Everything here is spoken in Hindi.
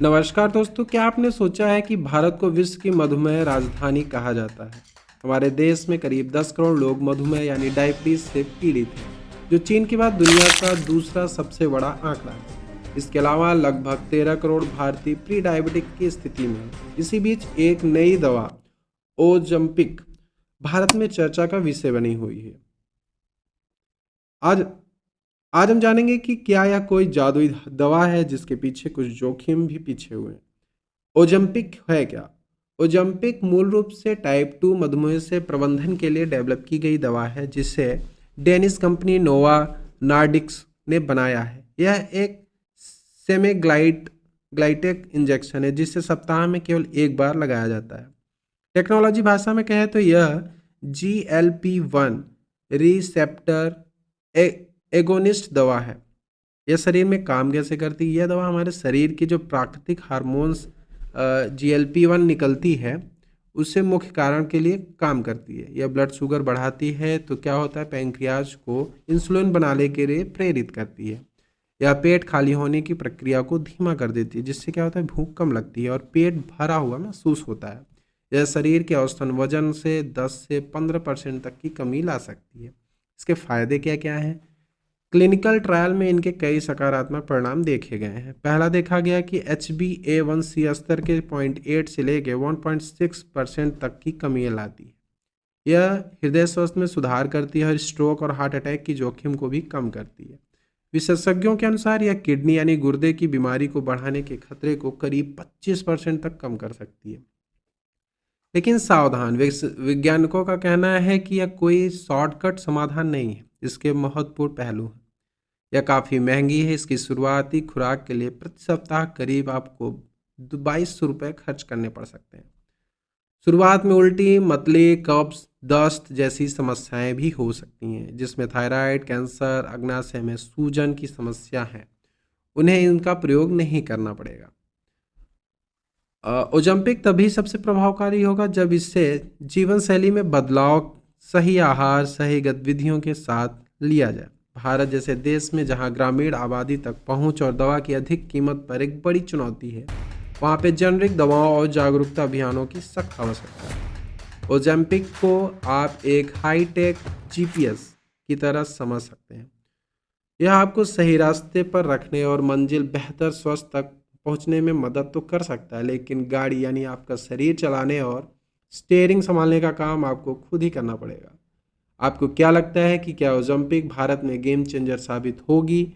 नमस्कार दोस्तों, क्या आपने सोचा है कि भारत को विश्व की मधुमेह राजधानी कहा जाता है। हमारे देश में करीब 10 करोड़ लोग मधुमेह यानी डायबिटीज से पीड़ित हैं, जो चीन के बाद दुनिया का दूसरा सबसे बड़ा आंकड़ा है। इसके अलावा लगभग 13 करोड़ भारतीय प्री डायबिटिक की स्थिति में हैं। इसी बीच एक नई दवा ओजम्पिक भारत में चर्चा का विषय बनी हुई है। आज आज हम जानेंगे कि क्या यह कोई जादुई दवा है जिसके पीछे कुछ जोखिम भी पीछे हुए हैं। ओजम्पिक है क्या? ओजम्पिक मूल रूप से टाइप 2 मधुमेह से प्रबंधन के लिए डेवलप की गई दवा है, जिसे डेनिश कंपनी नोवा नॉर्डिक्स ने बनाया है। यह एक सेमीग्लाइटेक इंजेक्शन है जिसे सप्ताह में केवल एक बार लगाया जाता है। टेक्नोलॉजी भाषा में कहें तो यह GLP-1 रिसेप्टर एगोनिस्ट दवा है। यह शरीर में काम कैसे करती है? यह दवा हमारे शरीर की जो प्राकृतिक हार्मोन्स GLP-1 निकलती है, उससे मुख्य कारण के लिए काम करती है। यह ब्लड शुगर बढ़ाती है, तो क्या होता है, पैंक्रियाज को इंसुलिन बनाने के लिए प्रेरित करती है। यह पेट खाली होने की प्रक्रिया को धीमा कर देती है, जिससे क्या होता है, भूख कम लगती है और पेट भरा हुआ महसूस होता है। यह शरीर के औसतन वजन से 10 से 15% तक की कमी ला सकती है। इसके फायदे क्या क्या हैं? क्लिनिकल ट्रायल में इनके कई सकारात्मक परिणाम देखे गए हैं। पहला देखा गया कि HbA1c स्तर के 0.8 से लेकर 1.6% तक की कमी लाती है। यह हृदय स्वास्थ्य में सुधार करती है और स्ट्रोक और हार्ट अटैक की जोखिम को भी कम करती है। विशेषज्ञों के अनुसार यह किडनी यानी गुर्दे की बीमारी को बढ़ाने के खतरे को करीब 25% तक कम कर सकती है। लेकिन सावधान, वैज्ञानिकों का कहना है कि यह कोई शॉर्टकट समाधान नहीं है। इसके महत्वपूर्ण पहलू हैं। यह काफ़ी महंगी है। इसकी शुरुआती खुराक के लिए प्रति सप्ताह करीब आपको 2200 रुपये खर्च करने पड़ सकते हैं। शुरुआत में उल्टी, मतली, कब्ज, दस्त जैसी समस्याएं भी हो सकती हैं, जिसमें थायराइड, कैंसर, अग्नाशय में सूजन की समस्या है। उन्हें इनका प्रयोग नहीं करना पड़ेगा। ओजम्पिक तभी सबसे प्रभावकारी होगा जब इससे जीवन शैली में बदलाव, सही आहार, सही गतिविधियों के साथ लिया जाए। भारत जैसे देश में जहां ग्रामीण आबादी तक पहुंच और दवा की अधिक कीमत पर एक बड़ी चुनौती है, वहां पे जेनरिक दवाओं और जागरूकता अभियानों की सख्त आवश्यकता है। ओजम्पिक को आप एक हाईटेक GPS की तरह समझ सकते हैं। यह आपको सही रास्ते पर रखने और मंजिल बेहतर स्वस्थ तक पहुंचने में मदद तो कर सकता है, लेकिन गाड़ी यानी आपका शरीर चलाने और स्टीयरिंग संभालने का काम आपको खुद ही करना पड़ेगा। आपको क्या लगता है कि क्या ओलंपिक भारत में गेम चेंजर साबित होगी,